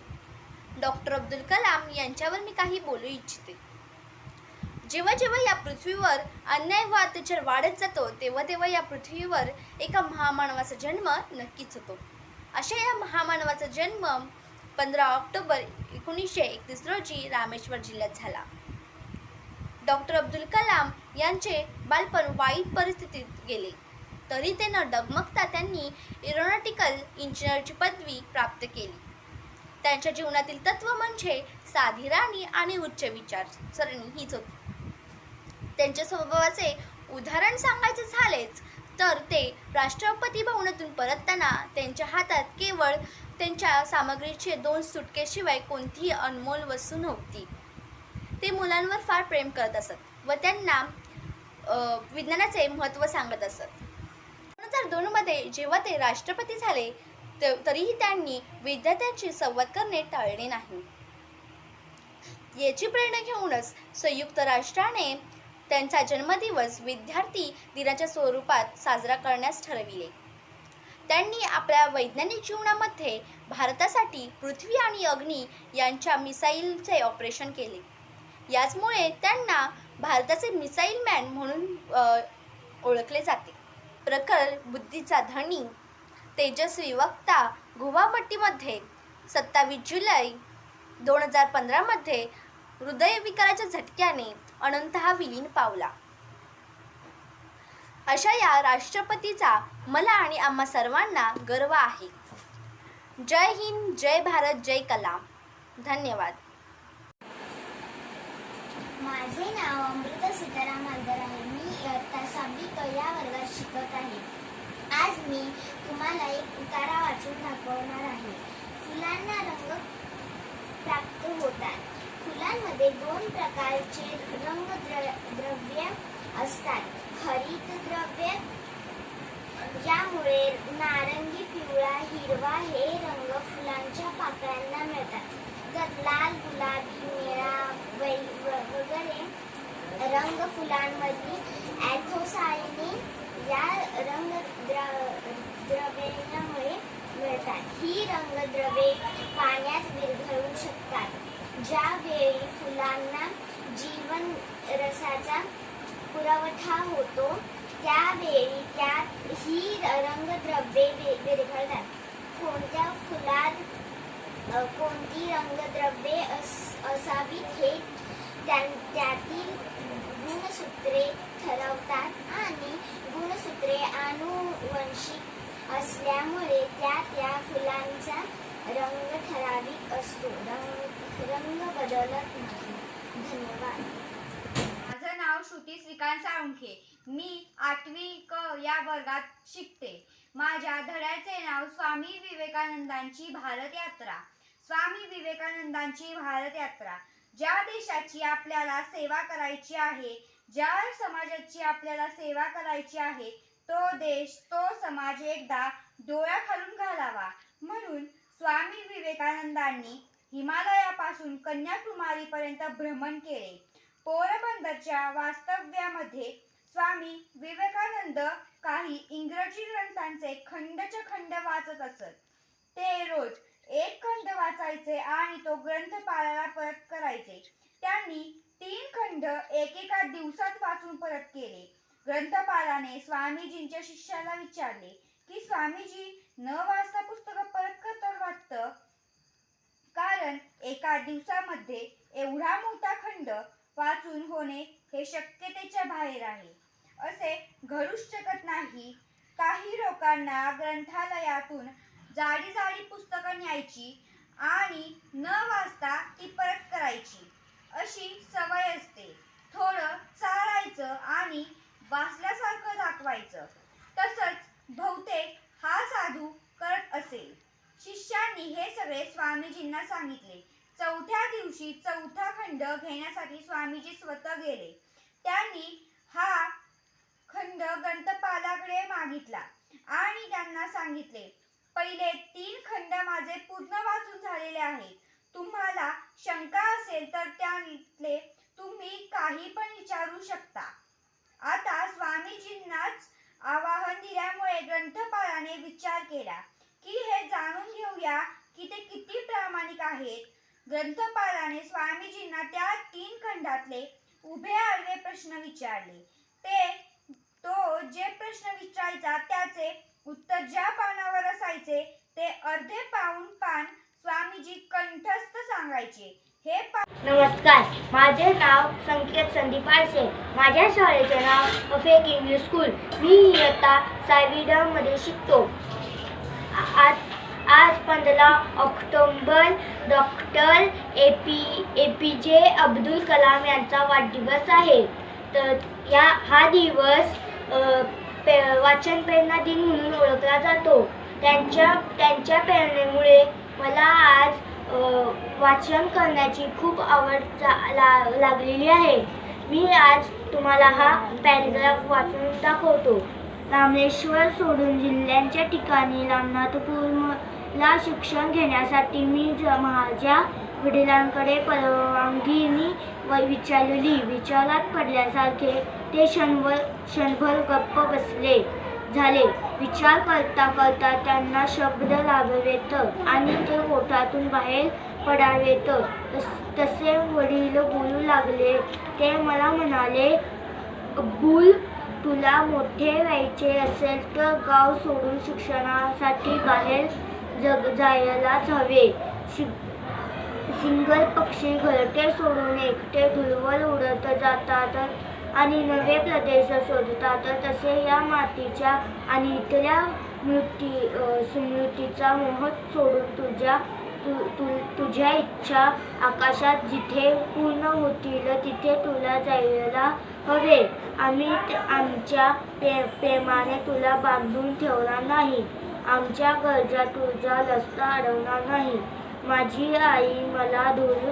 डॉक्टर अब्दुल कलाम यांच्यावर मी काही बोलू इच्छिते. जेव्हा जेव्हा या पृथ्वीवर अन्याय व अत्याचार वाढत जातो तेव्हा तेव्हा या पृथ्वीवर एका महामानवाचा जन्म नक्कीच होतो. अशा या महामानवाचा जन्म 15 ऑक्टोबर 1931 रोजी रामेश्वर जिल्ह्यात झाला. डॉक्टर अब्दुल कलाम यांचे बालपण वाईट परिस्थितीत गेले तरी ते न डगमगता त्यांनी एरोनॉटिकल इंजिनिअरची पदवी प्राप्त केली. त्यांच्या जीवनातील तत्त्व म्हणजे साधी राहणी आणि उच्च विचारसरणी हीच होती. त्यांच्या स्वभावाचे उदाहरण सांगायचे झालेच तर ते राष्ट्रपती भवनातून परतताना त्यांच्या हातात केवळ त्यांच्या सामग्रीचे 2 सुटकेशिवाय कोणतीही अनमोल वस्तू नव्हती. ते मुलांवर फार प्रेम करत असत व त्यांना विज्ञानाचे महत्त्व सांगत असत. 2002 मध्ये जेव्हा ते राष्ट्रपती झाले तरीही त्यांनी विद्यार्थ्यांशी संवाद करणे टाळले नाही. याची प्रेरणा घेऊनच संयुक्त राष्ट्राने त्यांचा जन्मदिवस विद्यार्थी दिनाच्या स्वरूपात साजरा करण्यास ठरविले. त्यांनी आपल्या वैज्ञानिक जीवनामध्ये भारतासाठी पृथ्वी आणि अग्नी यांच्या मिसाईलचे ऑपरेशन केले. याचमुळे त्यांना भारताचे मिसाईल मॅन म्हणून ओळखले जाते. प्रखर बुद्धीचा धनी, तेजस्वी वक्ता, गुवाहाटीमध्ये 27 जुलै 2015 मध्ये हृदयविकाराच्या झटक्याने अनंतहा विलीन पावला. अशा या राष्ट्रपतीचा मला आणि आम्हा सर्वांना गर्व आहे. जय हिंद, जय भारत, जय कलाम. धन्यवाद. माझे नाव अमृता सीताराम मालदार आहे. मी इयत्ता 6वी क या वर्गात शिकत आहे. आज मी तुम्हाला एक उतारा वाचून दाखवणार आहे. फुलांना रंग प्राप्त होतात. फुलांमध्ये 2 प्रकारचे रंगद्रव्य असतात. हरितद्रव्य ज्यामुळे नारंगी, पिवळा, हिरवा हे रंग फुलांच्या पाकळ्यांना मिळतात. तर लाल, गुलाबी, निळा वगैरे रंग फुलांमधील अँथोसायनिन या रंगद्रव्यांमुळे मिळतात. ही रंगद्रव्ये पाण्यात विरघळू शकतात. ज्यावेळी फुलांना जीवनरसाचा पुरवठा होतो त्यावेळी त्यात ही रंगद्रव्ये विरघळतात. कोणत्या फुलात कोणती रंगद्रव्ये असावीत हे त्यातील गुणसूत्रे ठरवतात आणि गुणसूत्रे आनुवंशिक असल्यामुळे त्या फुलांचा रंग ठराविक असतो. रंग बदलत नाही. धन्यवाद. माझं नाव श्रुती श्रीकांत साळुंखे. मी 8वी क या वर्गात शिकते. माझ्या धड्याचे नाव स्वामी विवेकानंदांची भारत यात्रा. स्वामी विवेकानंदांची भारत यात्रा. ज्या देशाची आपल्याला सेवा करायची आहे, ज्या समाजाची आपल्याला सेवा करायची आहे, तो देश, तो समाज एकदा डोळ्याखालून घालावा म्हणून स्वामी विवेकानंदांनी हिमालयापासून कन्याकुमारीपर्यंत भ्रमण केले. पोरबंदरच्या वास्तव्यामध्ये स्वामी विवेकानंद काही इंग्रजी ग्रंथांचे खंडच्या खंड वाचत असत. ते रोज एक खंड वाचायचे आणि तो ग्रंथपालाला परत करायचे. त्यांनी 3 खंड एकेका दिवसात वाचून परत केले. ग्रंथपालाने स्वामीजींच्या शिष्याला विचारले की स्वामीजी न वाचता पुस्तक परत करतात वाटतं, कारण एका दिवसामध्ये एवढा मोठा खंड वाचून होणे हे शक्यतेच्या बाहेर आहे. असे घडूच शकत नाही. काही लोकांना ग्रंथालयातून जाडी जाडी पुस्तकं न्यायची आणि न वाचता ती परत करायची अशी सवय असते. थोडं चालायचं आणि वाचल्यासारखं दाखवायचं. तसंच बहुतेक हा साधू करत असेल. शिष्यांनी हे सगळे स्वामीजींना सांगितले. 4थ्या दिवशी 4था खंड घेण्यासाठी स्वामीजी स्वतः गेले. त्यांनी हा खंड ग्रंथपालाकडे मागितला आणि त्यांना सांगितले, पहिले 3 खंड माझे पूर्ण वाचून झालेले आहेत. तुम्हाला शंका असेल तर त्यातले तुम्ही काही पण विचारू शकता. आता स्वामीजींनाच आवाहन दिल्यामुळे ग्रंथपालाने विचार केला की हे जाणून घेऊया की ते किती प्रामाणिक आहेत. ग्रंथपालाने स्वामीजींना त्या 3 खंडातले उभे आडवे प्रश्न विचारले. तो जे प्रश्न विचारायचा त्याचे उत्तर ज्या पानावर असायचे ते अर्धे पान स्वामीजी कंठस्थ सांगायचे. हे नमस्कार, माझे नाव संकेत संदीप आळसे. माझ्या शाळेचे नाव अफेक इंग्लिश स्कूल. मी इयत्ता 6वी ड मध्ये शिकतो. आज 15 October doctor APJ Abdul Kalam यांचा वाढदिवस आहे. तर हा दिवस वाचन प्रेरणा दिन म्हणून ओळखला जातो. त्यांच्या प्रेरणेमुळे मला आज वाचन करण्याची खूप आवड लागलेली आहे. मी आज तुम्हाला हा पॅरेग्राफ वाचून दाखवतो. रामेश्वर सोडून जिल्ह्यांच्या ठिकाणी रामनाथपूरला शिक्षण घेण्यासाठी मी माझ्या वडिलांकडे परवानगी विचारली. विचारात पडल्यासारखे ते क्षणभर गप्प बसले झाले. विचार करता करता त्यांना शब्द लागावेत आणि ते ओठातून बाहेर पडावेत. तसे वडील बोलू लागले. ते मला म्हणाले, अब्बुल, तुला मोठे व्हायचे असेल तर गाव सोडून शिक्षणासाठी बाहेर जायलाच हवे. सिंगल पक्षी घरटे सोडून एकटे दूरवर उडत जातात आणि नवे प्रदेश शोधतात. तसे या मातीच्या आणि इथल्या स्मृतीचा मोह सोडून तुझ्या इच्छा आकाशात जिथे पूर्ण होतील तिथे तुला जायला हवे. आम्ही आमच्या प्रेमाने तुला बांधून ठेवणार नाही. आमच्या गरजा तुझा रस्ता अडवणार नाही. माझी आई मला दूर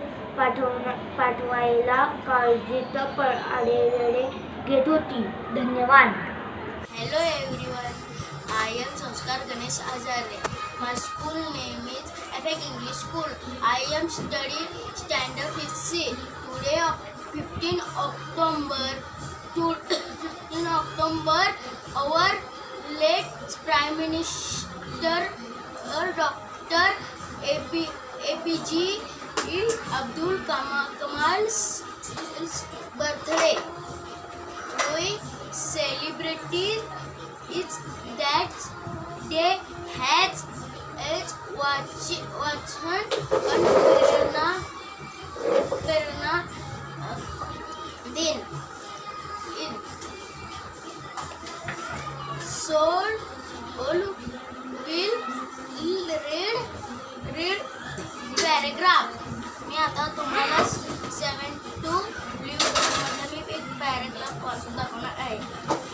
पाठवायला काळजीत आडेवेळे घेत होती. धन्यवाद. Hello everyone, I am Sanskar Ganesh Azare. My school name is Afek English School. I am studying standard 5th C. Today 15 October, our late Prime Minister Dr. APJ Abdul Kamal's birthday. We celebrated that day as वाचन प्रेरणा दिन. Soul will read paragraph. मी आता तुम्हाला 7 to लिहून मी एक paragraph वाचून दाखवणार आहे.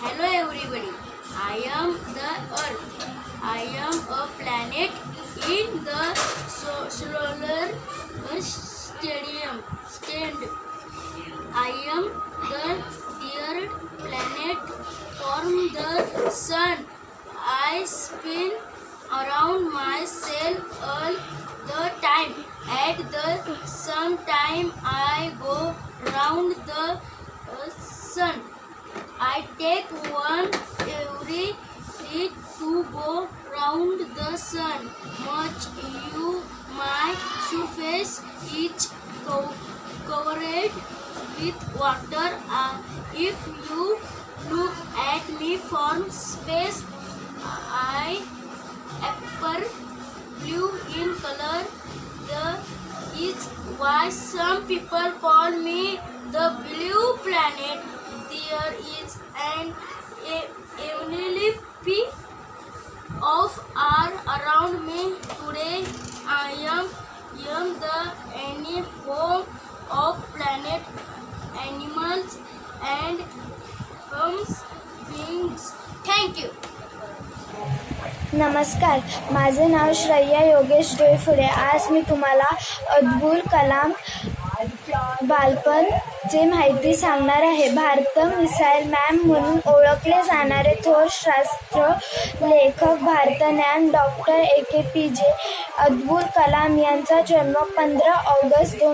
Hello everybody, I am the earth. I am a planet in the solar stand. I am the third planet from the sun. I spin around myself all the time. At the same time I go round the sun. I take one every day to go round the sun. Much you my surface is covered with water. If you look at me from space, I appear blue in color. That is why some people call me the blue planet. There is an infinity of air around me. Today I am the any home of planet, animals and human beings. Thank you. नमस्कार, माझे नाव श्रेया योगेश डोईफुडे. आज मी तुम्हाला अब्दुल कलाम बालपणची माहिती सांगणार आहे. Bharat missile man म्हणून ओळखले जाणारे थोर शास्त्र लेखक भारतज्ञान डॉक्टर APJ अब्दुल कलाम यांचा जन्म 15 ऑगस्ट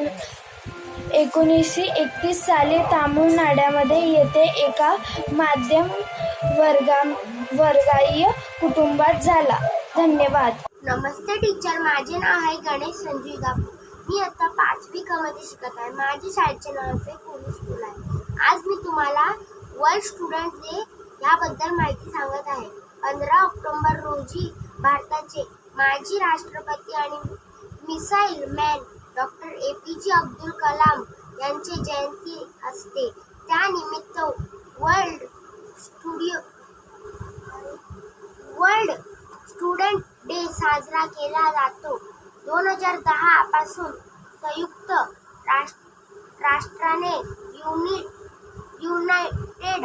1931 साली तामिळनाडूमध्ये येथे एका मध्यम वर्गीय कुटुंबात झाला. धन्यवाद. नमस्ते टीचर, माझे नाव आहे गणेश संजय गापूर. मी आता 5वी क मध्ये शिकत आहे. माझी शाळेचे नाव अफेक इंग्लिश स्कूल आहे. आज मी तुम्हाला वर्ल्ड स्टुडंट डे याबद्दल माहिती सांगत आहे. 15 ऑक्टोबर रोजी भारताचे माजी राष्ट्रपती आणि missile man doctor APJ Abdul Kalam यांची जयंती असते. त्यानिमित्त वर्ल्ड स्टुडंट डे साजरा केला जातो. 2010 पासून संयुक्त राष्ट्राने united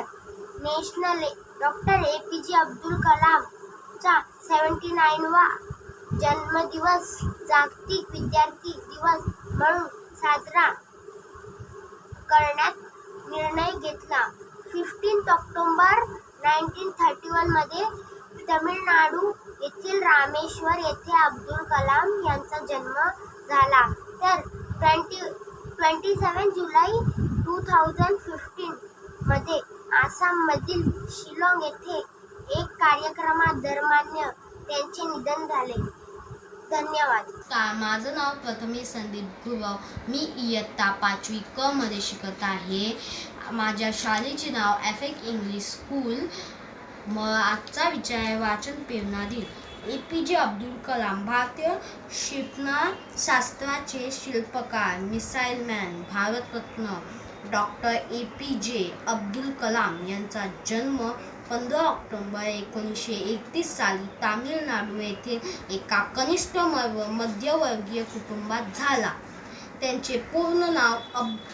national doctor APJ Abdul कलामचा 79वा जन्मदिवस जागतिक विद्यार्थी दिवस म्हणून साजरा करण्यात निर्णय घेतला. 15 ऑक्टोबर 1931 मध्ये तमिळनाडू येथील रामेश्वर येथे अब्दुल कलाम यांचा जन्म झाला. तर 27 जुलै 2015 मध्ये आसाममधील शिलाँग येथे एक कार्यक्रमादरम्यान त्यांचे निधन झाले. धन्यवाद. माझं नाव प्रथमेश संदीप गुरव. मी इयत्ता 5वी क मध्ये शिकत आहे. माझ्या शाळेचे नाव FAC इंग्लिश स्कूल. आजचा विषय आहे वाचन प्रेरणा दिन. APJ अब्दुल कलाम भारतीय क्षेपणास्त्राचे शिल्पकार, missile man, Bharat Ratna doctor APJ Abdul Kalam यांचा जन्म 15 ऑक्टोबर 1931 साली तामिळनाडू येथील एका कनिष्ठ मध्यमवर्गीय कुटुंबात झाला. त्यांचे पूर्ण नाव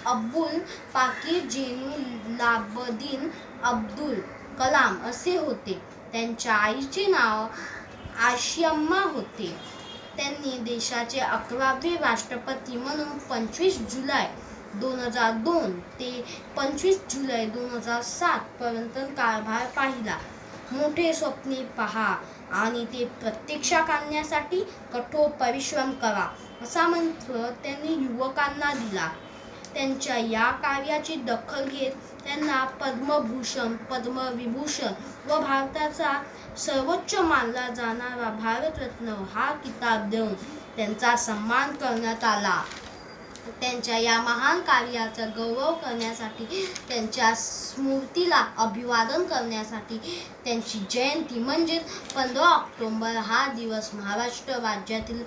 अब्दुल पाकीर जेनुलाब्दीन अब्दुल कलाम असे होते. त्यांच्या आईचे नाव आशियाम्मा होते. त्यांनी देशाचे 11वे राष्ट्रपती म्हणून 25 जुलै 2002 ते 25 जुलै 2007 पर्यंत कारभार पाहिला. मोठे स्वप्ने पहा आणि ते प्रत्यक्षात आणण्यासाठी कठोर परिश्रम करा असा मंत्र त्यांनी युवकांना दिला. त्यांच्या या कार्याची दखल घेत त्यांना पद्मभूषण, पद्मविभूषण व भारताचा सर्वोच्च मानला जाणारा भारतरत्न हा किताब देऊन त्यांचा सन्मान करण्यात आला. त्यांच्या या महान कार्याचा गौरव करण्यासाठी, त्यांच्या स्मृतीला अभिवादन करण्यासाठी त्यांची जयंती म्हणजेच 15 ऑक्टोबर हा दिवस महाराष्ट्र राज्यातील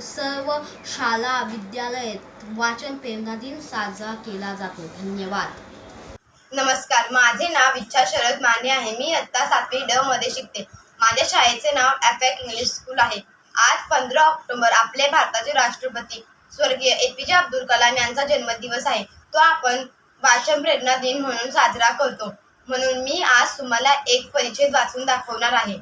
सर्व शाळा विद्यालयात वाचन प्रेरणा दिन साजरा केला जातो. धन्यवाद. नमस्कार, माझे नाव इच्छा शरद माने आहे. मी इयत्ता 7वी ड मध्ये शिकते. माझ्या शाळेचे नाव FAC इंग्लिश स्कूल आहे. आज 15 ऑक्टोबर आपले भारताचे राष्ट्रपती स्वर्गीय APJ अब्दुल कलाम यांचा जन्मदिवस आहे. तो आपण वाचन प्रेरणा दिन म्हणून साजरा करतो. म्हणून मी आज तुम्हाला एक परिच्छेद वाचून दाखवणार आहे.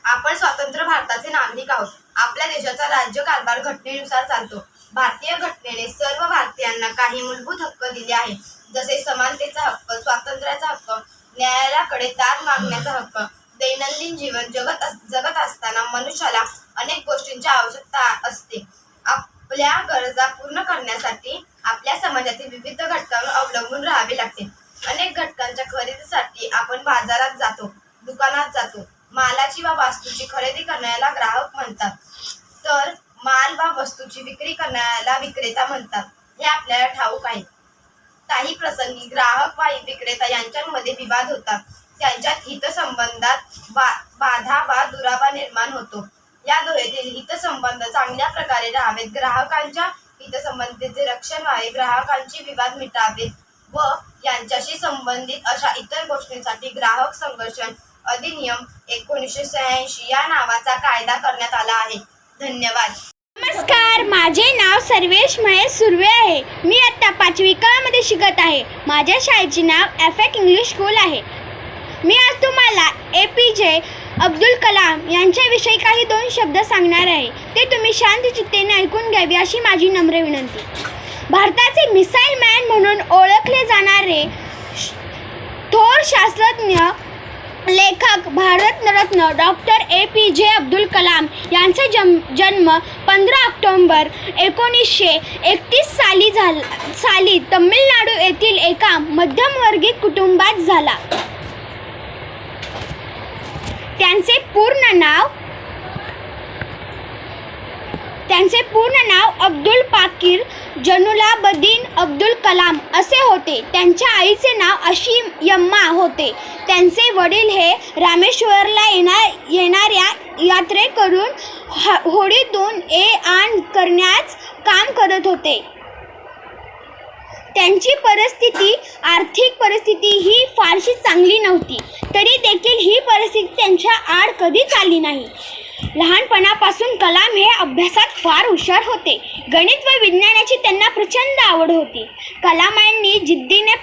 आपण स्वतंत्र भारताचे नागरिक आहोत. आपल्या देशाचा राज्यकारभार घटनेनुसार चालतो. भारतीय घटनेने सर्व भारतीयांना काही मूलभूत हक्क दिले आहेत, जसे समानतेचा हक्क, स्वातंत्र्याचा हक्क, न्यायालयाकडे दाद मागण्याचा हक्क. दैनंदिन जीवन जगत असताना मनुष्याला अनेक गोष्टींची आवश्यकता असते. आपल्या गरजा पूर्ण करण्यासाठी आपल्या समाजातील विविध घटकांवर अवलंबून राहावे लागते. अनेक घटकांच्या खरेदीसाठी आपण बाजारात जातो, दुकानात जातो. मालाची वा वस्तूची खरेदी करण्याला ग्राहक म्हणतात, तर माल वा वस्तूची विक्री करण्याला विक्रेता म्हणतात. हे आपल्याला ठाऊक आहे. काही प्रसंगी ग्राहक व विक्रेता यांच्यामध्ये विवाद होतात. त्यांच्यात हितसंबंधात बाधा वा दुरावा निर्माण होतो. या दोघांतील हितसंबंध चांगल्या प्रकारे राहावेत, ग्राहकांच्या हितसंबंधीचे रक्षण व्हावे, ग्राहकांची विवाद मिटावेत व यांच्याशी संबंधित अशा इतर गोष्टींसाठी ग्राहक संरक्षण अधिनियम 1986 या नावाचा कायदा करण्यात आला आहे. धन्यवाद. नमस्कार, माझे नाव सर्वेश महेश सुर्वे आहे. मी इयत्ता 5वी क मध्ये शिकत आहे. माझ्या शाळेचे नाव FAC इंग्लिश स्कूल आहे. मी आज तुम्हाला APJ अब्दुल कलाम यांच्याविषयी काही 2 शब्द सांगणार आहे. ते तुम्ही शांत चित्तेने ऐकून घ्यावे अशी माझी नम्र विनंती. भारताचे मिसाईल मॅन म्हणून ओळखले जाणारे थोर शास्त्रज्ञ, लेखक, भारतरत्न डॉक्टर APJ अब्दुल कलाम यांचा जन्म 15 ऑक्टोबर 1931 साली तमिळनाडू येथील एका मध्यमवर्गीय कुटुंबात झाला. त्यांचे पूर्ण नाव अब्दुल पाकीर जनुलाबद्दीन अब्दुल कलाम असे होते. त्यांच्या आईचे नाव अशीयम्मा होते. त्यांचे वडील हे रामेश्वरला येणाऱ्या यात्रेकरून होडीतून ये-आण करण्याचं काम करत होते. त्यांची आर्थिक परिस्थिती ही फारशी चांगली नव्हती. तरी देखील ही परिस्थिती त्यांच्या आड कधीच आली नाही. लहानपणापासून कलाम हे अभ्यासात फार हुशार होते. गणित व विज्ञानाची त्यांना प्रचंड आवड होती. कलामांनी जिद्दीने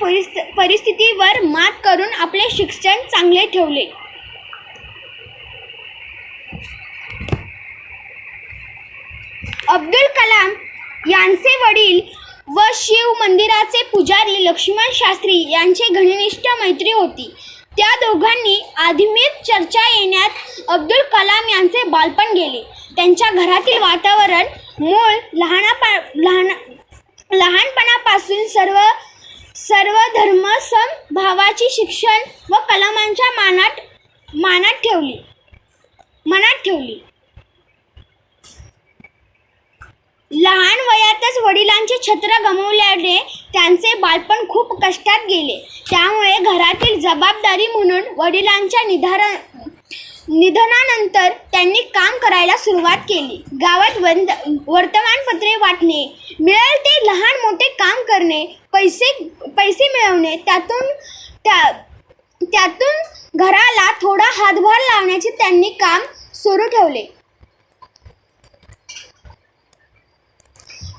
परिस्थितीवर मात करून आपले शिक्षण चांगले ठेवले. अब्दुल कलाम यांचे वडील व शिव मंदिराचे पुजारी लक्ष्मण शास्त्री यांची घनिष्ठ मैत्री होती. त्या दोघांनी आधीच चर्चा येण्यात अब्दुल कलाम यांचे बालपण गेले. त्यांच्या घरातील वातावरण मूळ लहानपणापासून सर्व धर्म समभावाची शिक्षण व कलामांच्या मनात ठेवली. लहान वयातच वडिलांचे छत्र गमावल्याने त्यांचे बालपण खूप कष्टात गेले. त्यामुळे घरातील जबाबदारी म्हणून वडिलांच्या निधनानंतर त्यांनी काम करायला सुरुवात केली. गावात वर्तमानपत्रे वाटणे, मिळेल ते लहान मोठे काम करणे, पैसे मिळवणे, त्यातून घराला थोडा हातभार लावण्याचे त्यांनी काम सुरू ठेवले.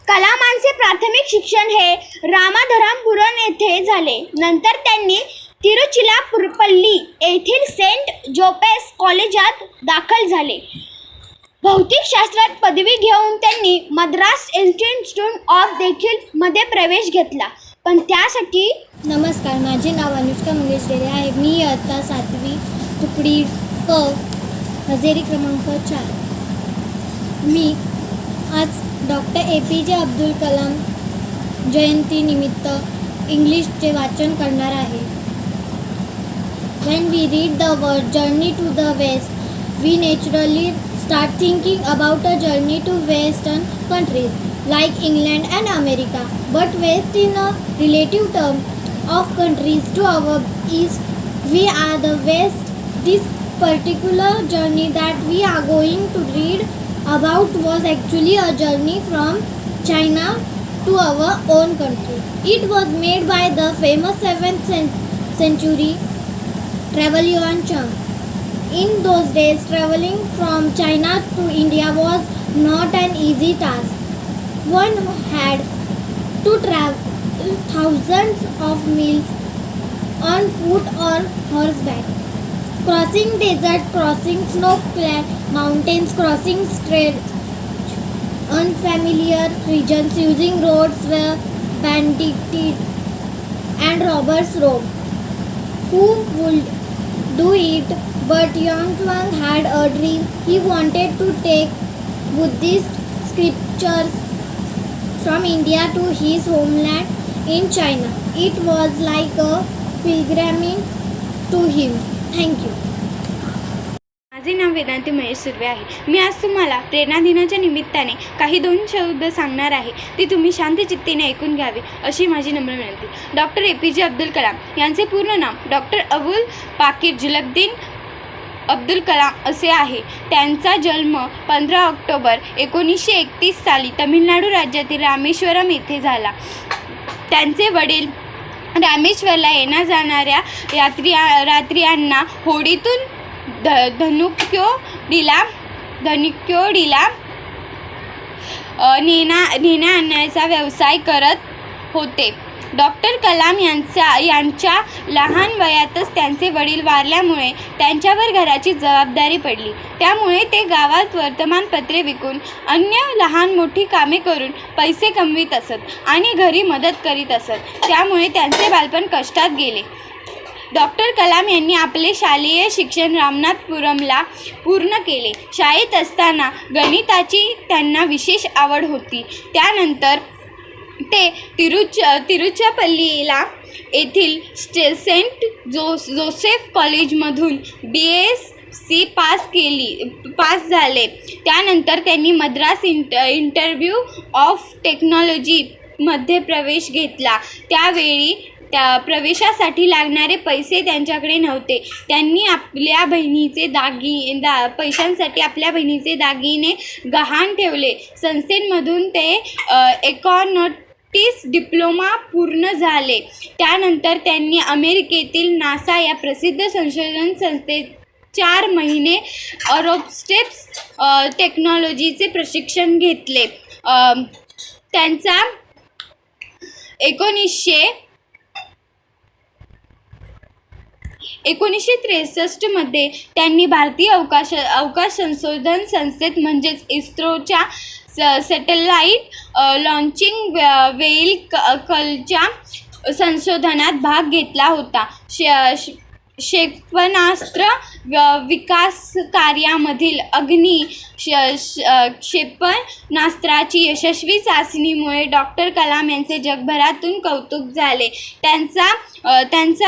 कलामांचे प्राथमिक शिक्षण हे रामाधरापुरम येथे झाले. नंतर त्यांनी तिरुचिरापल्ली येथील सेंट जोसेफ कॉलेजात दाखल झाले. भौतिकशास्त्रात पदवी घेऊन त्यांनी मद्रास इन्स्टिट्यूट ऑफ मध्ये प्रवेश घेतला. पण त्यासाठी नमस्कार, माझे नाव अनुष्का मंगेश डेरे आहे. मी इयत्ता 7वी तुकडी क हजेरी क्रमांक 4. मी आज डॉक्टर APJ अब्दुल कलाम जयंतीनिमित्त इंग्लिशचे वाचन करणार आहे. When we read the word journey to the west, we naturally start thinking about a journey to western countries like England and America. But west in a relative term of countries to our east, we are the west. This particular journey that we are going to read about was actually a journey from China to our own country. It was made by the famous 7th century traveler Yuan Chang. In those days, traveling from China to India was not an easy task. One had to travel thousands of miles on foot or horseback. Crossing desert, crossing snow-clad mountains, crossing straight, unfamiliar regions, using roads where bandits and robbers roam. Who would do it? But Yuan Chang had a dream. He wanted to take Buddhist scriptures from India to his homeland in China. It was like a pilgrimage to him. Thank you. माझे नाव वेदांती महेश सुर्वे आहे. मी आज तुम्हाला प्रेरणा दिनाच्या निमित्ताने काही 2 शब्द सांगणार आहे. ते तुम्ही शांत चित्तेने ऐकून घ्यावे अशी माझी नम्र विनंती. डॉक्टर APJ अब्दुल कलाम यांचे पूर्ण नाव डॉक्टर अबुल पाकीर जुलबुद्दीन अब्दुल कलाम असे आहे. त्यांचा जन्म 15 ऑक्टोबर 1931 साली तमिळनाडू राज्यातील रामेश्वरम येथे झाला. त्यांचे वडील रामेश्वरला येण्या जाणाऱ्या यात्रियांना होडीतून धनुक्योडीला नेण्या आणण्याचा व्यवसाय करत होते. डॉक्टर कलाम यांच्या लहान वयातच त्यांचे वडील वारल्यामुळे त्यांच्यावर घराची जबाबदारी पडली. त्यामुळे ते गावात वर्तमानपत्रे विकून अन्य लहान मोठी कामे करून पैसे कमवित असत आणि घरी मदत करीत असत. त्यामुळे त्यांचे बालपण कष्टात गेले. डॉक्टर कलाम यांनी आपले शालेय शिक्षण रामनाथपुरमला पूर्ण केले. शाळेत असताना गणिताची त्यांना विशेष आवड होती. त्यानंतर ते तिरुचिरापल्लीला येथील सेंट जोसेफ कॉलेजमधून BSc पास झाले. त्यानंतर त्यांनी मद्रास इन्स्टिट्यूट ऑफ टेक्नॉलॉजी मध्ये प्रवेश घेतला. त्यावेळी त्या प्रवेशासाठी लागणारे पैसे त्यांच्याकडे नव्हते. त्यांनी आपल्या बहिणीचे पैशांसाठी आपल्या बहिणीचे दागिने गहाण ठेवले. संस्थेमधून ते एकॉनॉटिक्स डिप्लोमा पूर्ण झाले. त्यानंतर त्यांनी अमेरिकेतील नासा या प्रसिद्ध संशोधन संस्थेत 4 महिने एरोस्पेस टेक्नॉलॉजीचे प्रशिक्षण घेतले. त्यांचा 1963 मध्ये त्यांनी भारतीय अवकाश संशोधन संस्थेत म्हणजेच इस्रोच्या सॅटेलाईट लॉन्चिंग व्हेईकलच्या संशोधनात भाग घेतला होता. क्षेपणास्त्र विकास कार्यामधील अग्नी क्षेपणास्त्राची यशस्वी चाचणीमुळे डॉक्टर कलाम यांचे जगभरातून कौतुक झाले. त्यांचा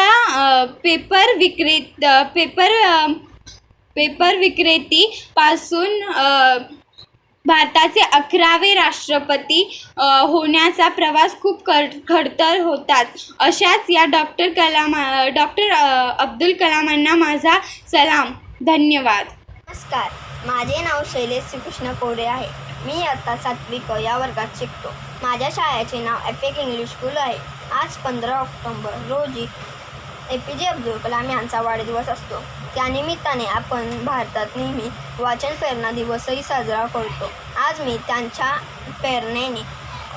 पेपर विक्रेती पासून भारताचे 11वे राष्ट्रपती होण्याचा प्रवास खूप खडतर होता. अशाच या डॉक्टर अब्दुल कलामांना माझा सलाम. धन्यवाद. नमस्कार, माझे नाव शैलेश श्रीकृष्ण कोरे आहे. मी आता 7वी क या वर्गात शिकतो. माझ्या शाळेचे नाव FAC इंग्लिश स्कूल आहे. आज 15 ऑक्टोबर रोजी APJ अब्दुल कलाम यांचा वाढदिवस असतो. त्यानिमित्ताने आपण भारतात नेहमी वाचन प्रेरणा दिवसही साजरा करतो. आज मी त्यांच्या प्रेरणेने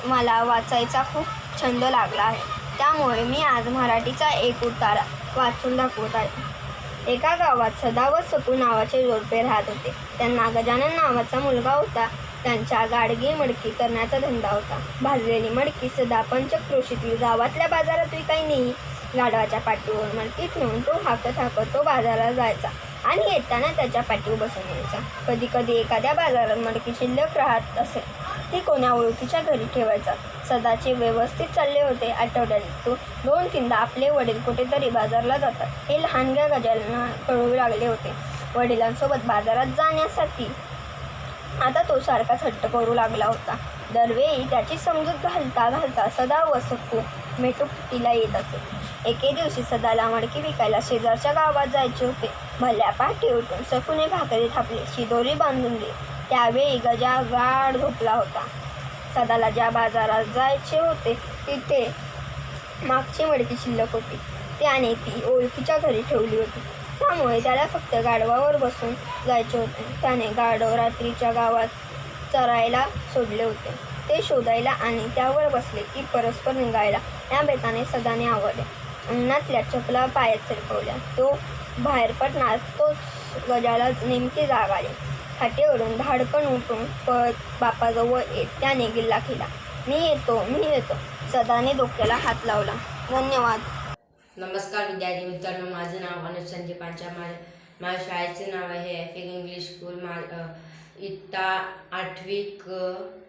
मला वाचायचा खूप छंद लागला आहे. त्यामुळे मी आज मराठीचा एक उतारा वाचून दाखवत आहे. एका गावात सदा व सकू नावाचे जोडपे राहत होते. त्यांना गजानन नावाचा मुलगा होता. त्यांच्या गाडगी मडकी करण्याचा धंदा होता. भाजलेली मडकी सदा पंचक्रोशीतील गावातल्या बाजारात विकाई नेई. गाढवाच्या पाठीवर मडकी ठेवून तो हाकत तो बाजारात जायचा आणि येताना त्याच्या पाठीवर बसून यायचा. कधी कधी एखाद्या बाजारात मडकी शिल्लक राहत असे ती कोण्या ओळखीच्या घरी ठेवायचा. सदाचे व्यवस्थित चालले होते. आठवड्यात तो 2-3दा आपले वडील कुठेतरी बाजारला जातात हे लहानग्या गजाला कळू लागले होते. वडिलांसोबत बाजारात जाण्यासाठी आता तो सारखाच हट्ट करू लागला होता. दरवेळी त्याची समजूत घालता सदा व सकू मेटुकीला येत असे. एके दिवशी सदाला मडकी विकायला शेजारच्या गावात जायचे होते. भल्या पहाटे उठून सकूने भाकरी थापली, शिदोरी बांधून दिली. त्यावेळी गजा गाढ झोपला होता. सदाला ज्या बाजारात जायचे होते तिथे मागची मडकी शिल्लक होती. त्याने ती ओळखीच्या घरी ठेवली होती. त्यामुळे त्याला फक्त गाढवावर बसून जायचे होते. त्याने गाढव रात्रीच्या गावात चरायला सोडले होते. ते शोधायला आणि त्यावर बसले की परस्पर निघायला या बेताने सदाने आवडले. अंगणातल्या चपला पायात सरकवल्या. तो बाहेर पडणार तोच गजाला नेमकी जाग आली. खाटेवरून धाडकन उठून पळत बापाजवळ येत त्याने गिल्ला केला, मी येतो. सदाने डोक्याला हात लावला. धन्यवाद. नमस्कार विद्यार्थी मित्रांनो, माझे नाव अनुज संजय पांचा. माझ्या शाळेचे नाव आहे FAC इंग्लिश स्कूल. इयत्ता 8वी क.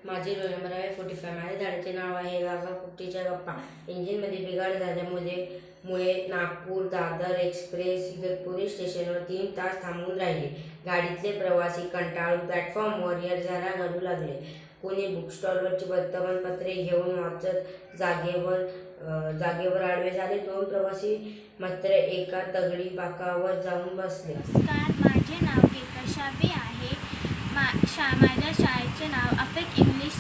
माझे रोल नंबर आहे 45. माझ्या झाडाचे नाव आहे गागा कुट्टीच्या गप्पा. इंजिनमध्ये बिघाड झाल्यामुळे नागपूर दादर एक्सप्रेस इगतपुरी स्टेशनवर 3 तास थांबून राहिले. गाडीतले प्रवासी कंटाळून प्लॅटफॉर्मवर येरझारा घालू लागले. कोणी बुकस्टॉलवरची वर्तमानपत्रे घेऊन वाचत जागेवर आडवे झाले. 2 प्रवासी मात्र एका दगडी बाकावर जाऊन बसले. नमस्कार, माझे नाव केका शाबे आहे. माझ्या शाळेचे नाव FAC इंग्लिश